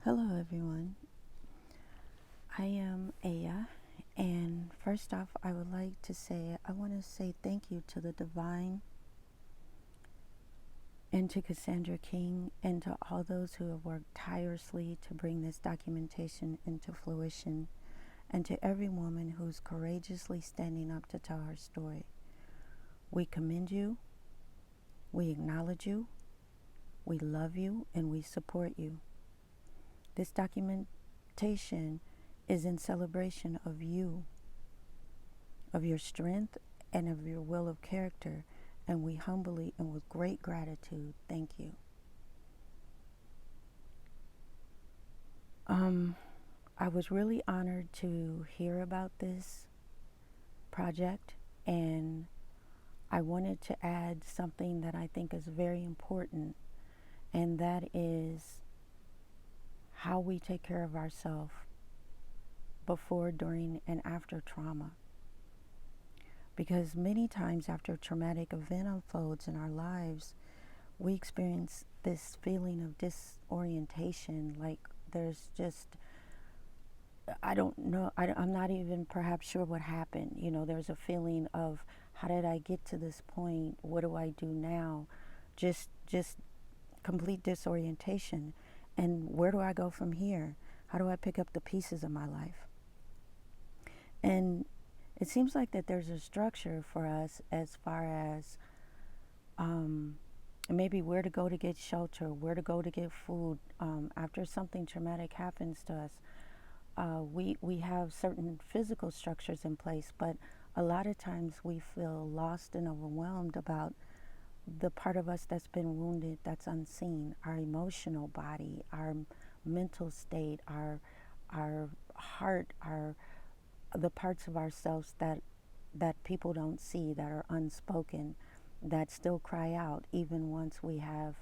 Hello, everyone. I am Aya, and first off, I would like to say I want to say thank you to the Divine and to Cassandra King and to all those who have worked tirelessly to bring this documentation into fruition, and to every woman who's courageously standing up to tell her story. We commend you, we acknowledge you, we love you, and we support you. This documentation is in celebration of you, of your strength, and of your will of character, and we humbly and with great gratitude thank you. I was really honored to hear about this project, and I wanted to add something that I think is very important, and that is how we take care of ourselves before, during, and after trauma. Because many times after a traumatic event unfolds in our lives, we experience this feeling of disorientation, like there's just, I don't know, I'm not even perhaps sure what happened. There's a feeling of, how did I get to this point? What do I do now? Just complete disorientation. And where do I go from here? How do I pick up the pieces of my life? And it seems like that there's a structure for us as far as maybe where to go to get shelter, where to go to get food. After something traumatic happens to us, we have certain physical structures in place, but a lot of times we feel lost and overwhelmed about the part of us that's been wounded, that's unseen, our emotional body, our mental state, our heart, the parts of ourselves that people don't see, that are unspoken, that still cry out even once we have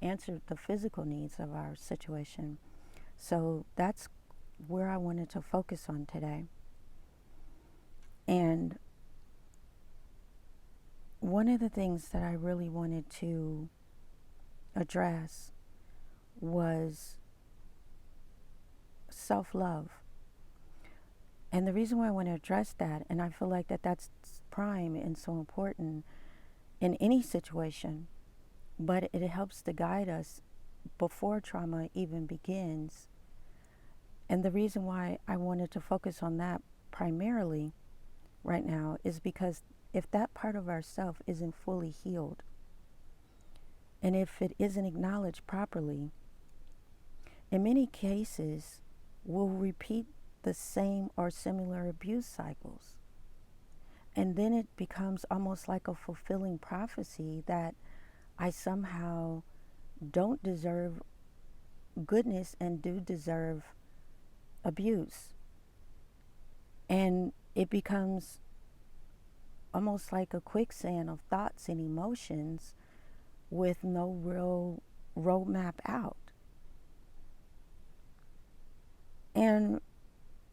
answered the physical needs of our situation. So that's where I wanted to focus on today. And one of the things that I really wanted to address was self-love. And the reason why I want to address that, and I feel like that's prime and so important in any situation, but it helps to guide us before trauma even begins. And the reason why I wanted to focus on that primarily right now is because if that part of ourself isn't fully healed, and if it isn't acknowledged properly, in many cases, we'll repeat the same or similar abuse cycles. And then it becomes almost like a fulfilling prophecy that I somehow don't deserve goodness and do deserve abuse. And it becomes almost like a quicksand of thoughts and emotions with no real roadmap out. And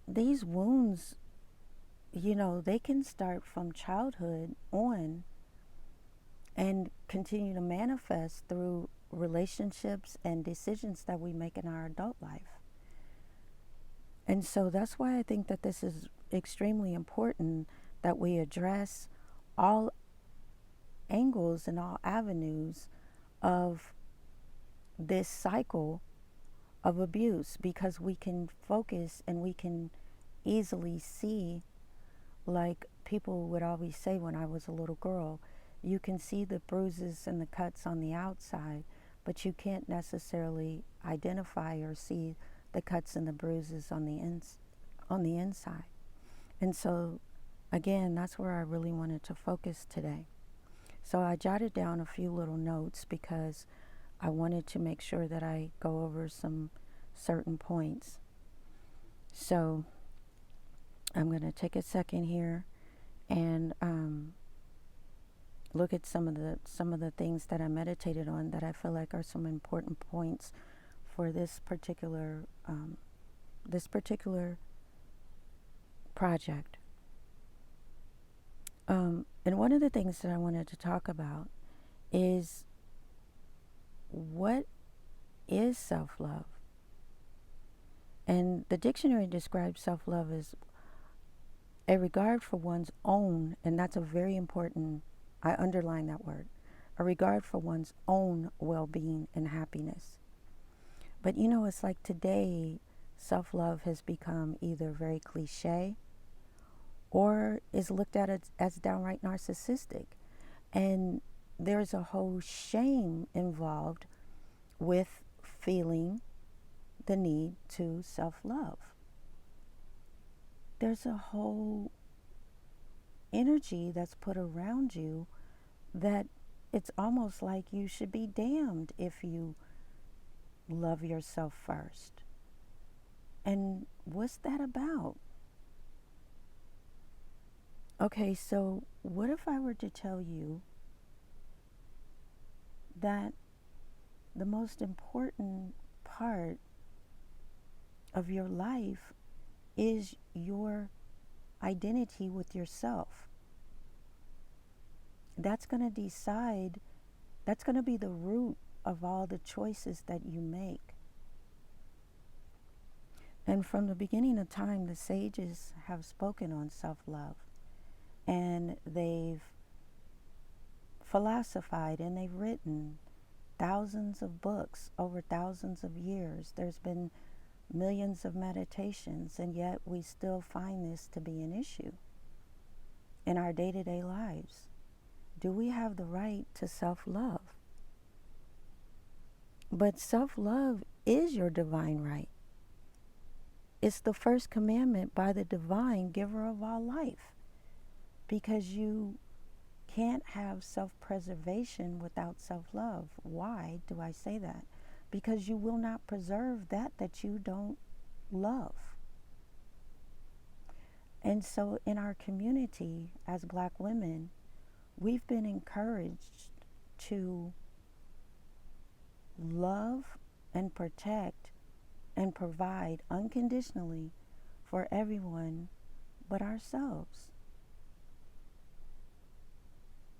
these wounds, they can start from childhood on and continue to manifest through relationships and decisions that we make in our adult life. And so that's why I think that this is extremely important, that we address all angles and all avenues of this cycle of abuse, because we can focus and we can easily see, like people would always say when I was a little girl, you can see the bruises and the cuts on the outside, but you can't necessarily identify or see the cuts and the bruises on the inside. And so again, that's where I really wanted to focus today. So I jotted down a few little notes because I wanted to make sure that I go over some certain points. So I'm going to take a second here and look at some of the things that I meditated on that I feel like are some important points for this particular project. And one of the things that I wanted to talk about is, what is self-love? And the dictionary describes self-love as a regard for one's own, and that's a very important, I underline that word, a regard for one's own well-being and happiness. But it's like today, self-love has become either very cliche or is looked at as downright narcissistic. And there's a whole shame involved with feeling the need to self-love. There's a whole energy that's put around you that it's almost like you should be damned if you love yourself first. And what's that about? Okay, so what if I were to tell you that the most important part of your life is your identity with yourself? That's going to decide, that's going to be the root of all the choices that you make. And from the beginning of time, the sages have spoken on self-love, and they've philosophized, and they've written thousands of books over thousands of years. There's been millions of meditations, and yet we still find this to be an issue in our day-to-day lives. Do we have the right to self-love? But self-love is your divine right. It's the first commandment by the divine giver of all life, because you can't have self-preservation without self-love. Why do I say that? Because you will not preserve that you don't love. And so in our community as Black women, we've been encouraged to love and protect and provide unconditionally for everyone but ourselves.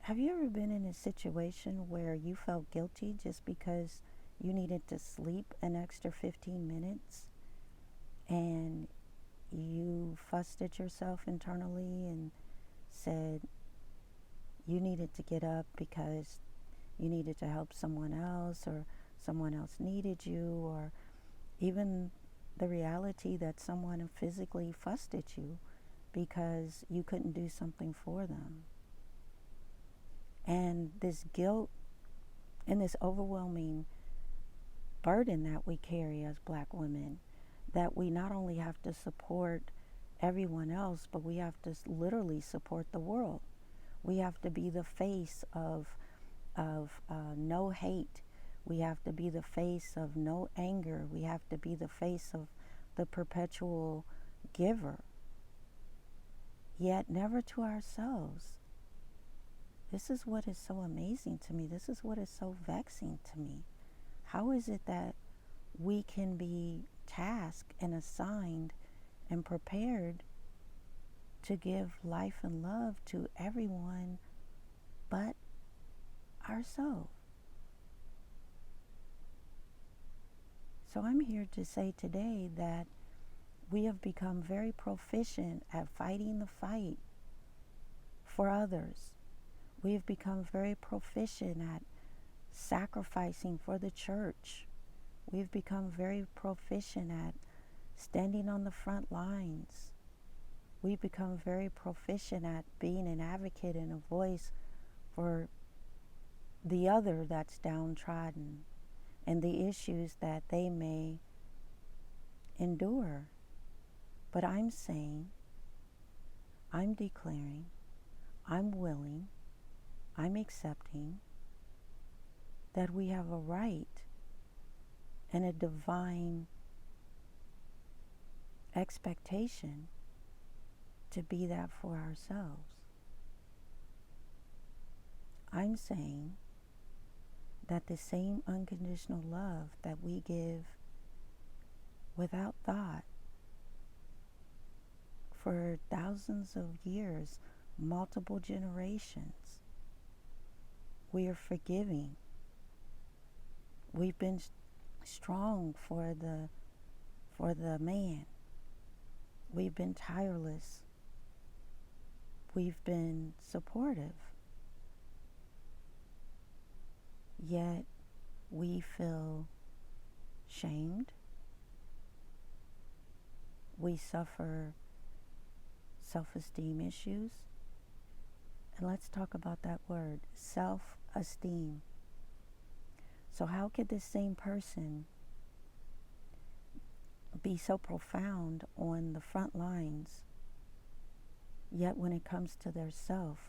Have you ever been in a situation where you felt guilty just because you needed to sleep an extra 15 minutes and you fussed at yourself internally and said you needed to get up because you needed to help someone else, or someone else needed you, or even the reality that someone physically fussed at you because you couldn't do something for them? And this guilt and this overwhelming burden that we carry as Black women, that we not only have to support everyone else, but we have to literally support the world. We have to be the face of no hate. We have to be the face of no anger. We have to be the face of the perpetual giver, yet never to ourselves. This is what is so amazing to me. This is what is so vexing to me. How is it that we can be tasked and assigned and prepared to give life and love to everyone but ourselves? So I'm here to say today that we have become very proficient at fighting the fight for others. We have become very proficient at sacrificing for the church. We've become very proficient at standing on the front lines. We've become very proficient at being an advocate and a voice for the other that's downtrodden and the issues that they may endure. But I'm saying, I'm declaring, I'm willing, I'm accepting that we have a right and a divine expectation to be that for ourselves. I'm saying that the same unconditional love that we give without thought for thousands of years, multiple generations, we are forgiving. We've been strong for the for the man. We've been tireless. We've been supportive. Yet we feel shamed. We suffer self-esteem issues. And let's talk about that word, self-esteem. So how could this same person be so profound on the front lines, yet when it comes to their self,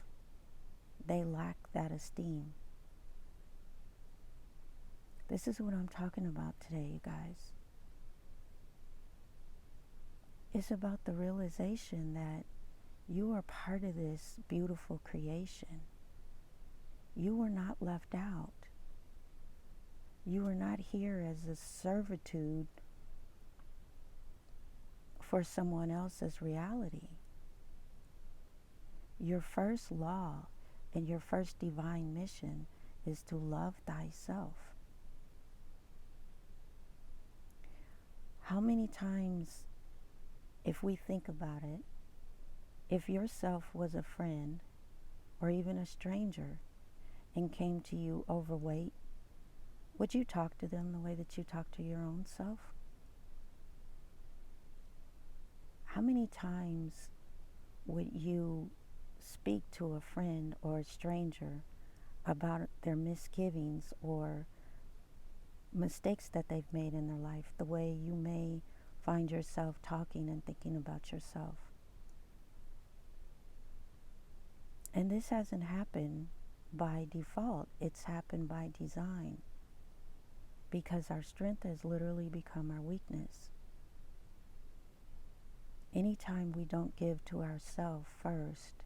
they lack that esteem? This is what I'm talking about today, you guys. It's about the realization that you are part of this beautiful creation. You were not left out. You are not here as a servitude for someone else's reality. Your first law and your first divine mission is to love thyself. How many times, if we think about it, if yourself was a friend or even a stranger and came to you overweight, would you talk to them the way that you talk to your own self? How many times would you speak to a friend or a stranger about their misgivings or mistakes that they've made in their life, the way you may find yourself talking and thinking about yourself? And this hasn't happened by default. It's happened by design, because our strength has literally become our weakness. Anytime we don't give to ourselves first,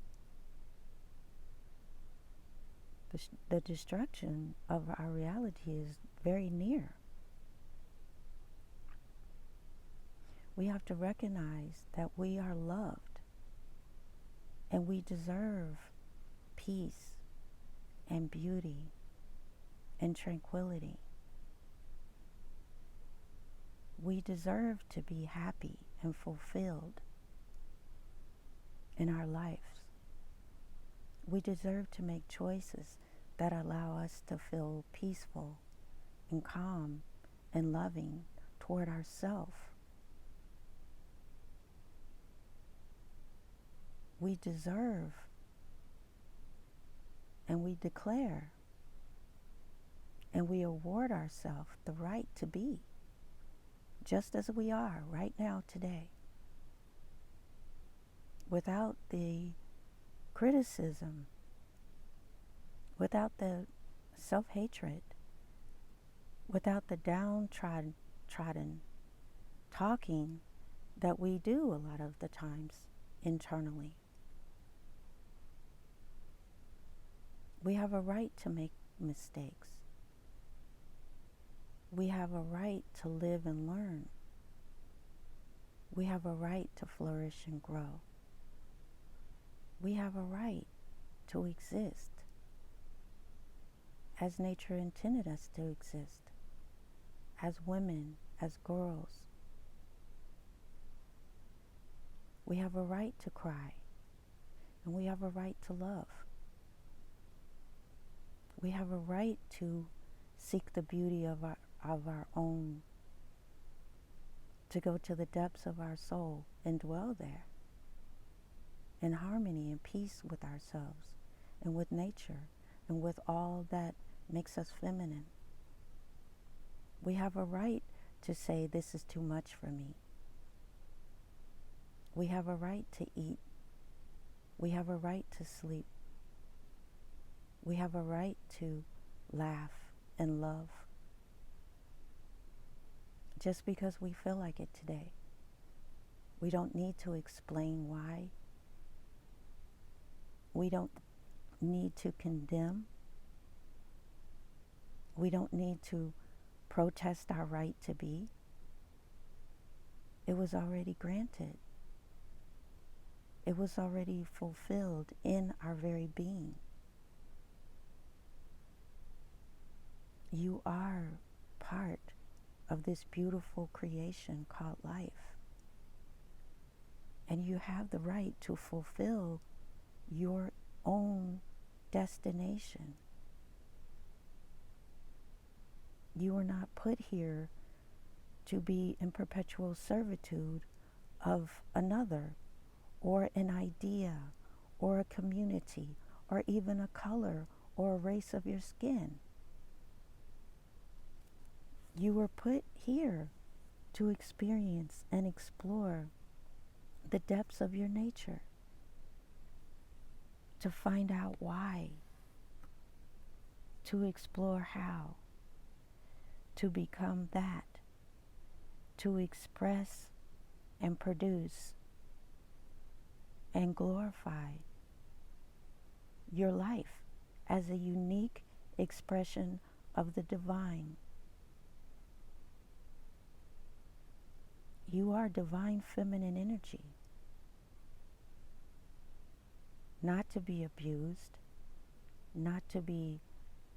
the destruction of our reality is very near. We have to recognize that we are loved and we deserve peace and beauty and tranquility. We deserve to be happy and fulfilled in our lives. We deserve to make choices that allow us to feel peaceful and calm and loving toward ourselves. We deserve and we declare and we award ourselves the right to be just as we are right now today, without the criticism, without the self-hatred, without the downtrodden talking that we do a lot of the times internally. We have a right to make mistakes. We have a right to live and learn. We have a right to flourish and grow. We have a right to exist as nature intended us to exist, as women, as girls. We have a right to cry, and we have a right to love. We have a right to seek the beauty of our own, to go to the depths of our soul and dwell there in harmony and peace with ourselves and with nature and with all that makes us feminine. We have a right to say, this is too much for me. We have a right to eat. We have a right to sleep. We have a right to laugh and love just because we feel like it today. We don't need to explain why. We don't need to condemn. We don't need to protest our right to be. It was already granted. It was already fulfilled in our very being. You are part of this beautiful creation called life. And you have the right to fulfill your own destination. You were not put here to be in perpetual servitude of another, or an idea, or a community, or even a color or a race of your skin. You were put here to experience and explore the depths of your nature, to find out why, to explore how, to become that, to express and produce and glorify your life as a unique expression of the divine. You are divine feminine energy, not to be abused, not to be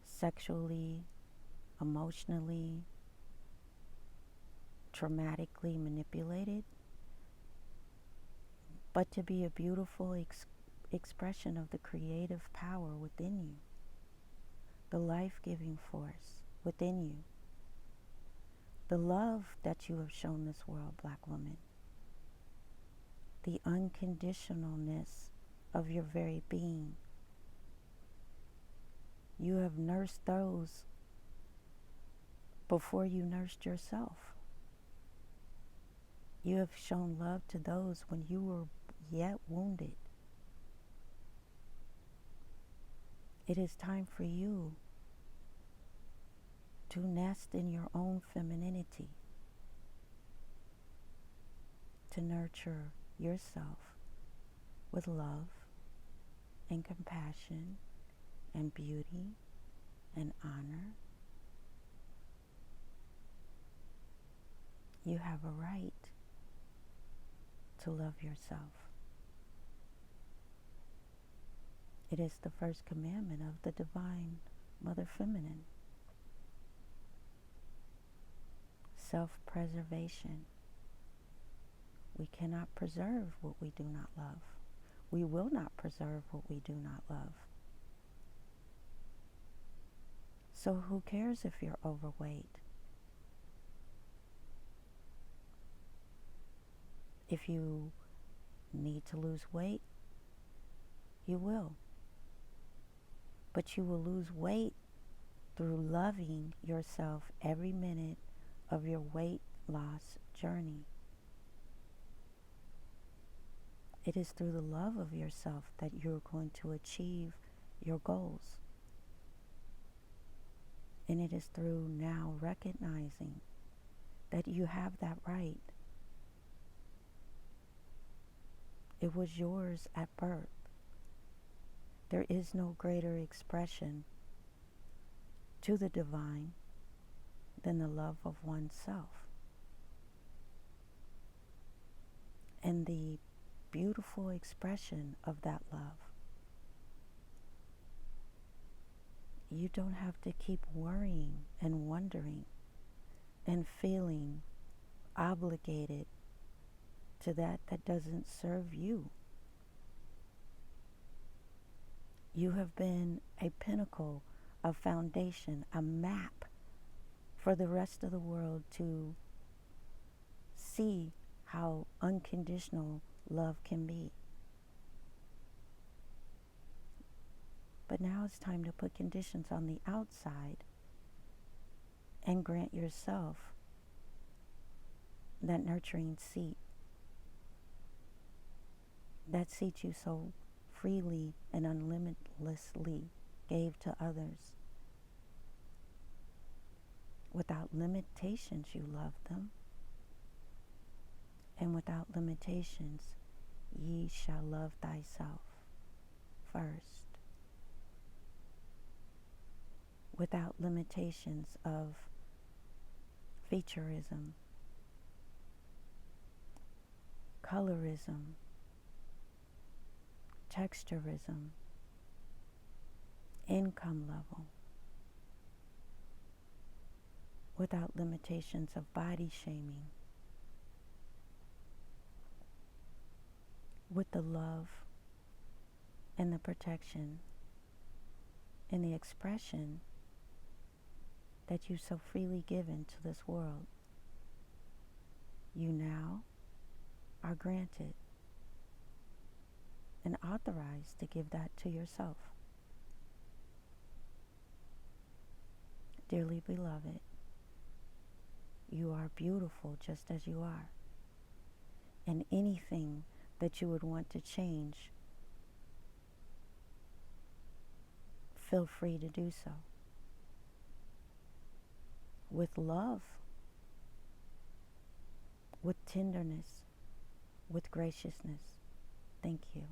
sexually, emotionally, traumatically manipulated, but to be a beautiful expression of the creative power within you, the life-giving force within you, the love that you have shown this world, Black woman, the unconditionalness of your very being. You have nursed those before you nursed yourself. You have shown love to those when you were yet wounded. It is time for you to nest in your own femininity, to nurture yourself with love and compassion and beauty and honor. You have a right to love yourself. It is the first commandment of the divine Mother Feminine. Self-preservation. We cannot preserve what we do not love. We will not preserve what we do not love. So who cares if you're overweight? If you need to lose weight, you will. But you will lose weight through loving yourself every minute of your weight loss journey. It is through the love of yourself that you're going to achieve your goals. And it is through now recognizing that you have that right. It was yours at birth. There is no greater expression to the divine than the love of oneself. And the beautiful expression of that love, you don't have to keep worrying and wondering and feeling obligated to that doesn't serve you. You have been a pinnacle, a foundation, a map for the rest of the world to see how unconditional love can be. But now it's time to put conditions on the outside and grant yourself that nurturing seat. That seat you so freely and unlimitlessly gave to others. Without limitations, you loved them. And without limitations, ye shall love thyself first. Without limitations of featureism, colorism, texturism, income level. without limitations of body shaming, with the love and the protection and the expression that you so freely given to this world. You now are granted and authorized to give that to yourself. Dearly beloved, you are beautiful just as you are. And anything that you would want to change, feel free to do so. With love, with tenderness, with graciousness. Thank you.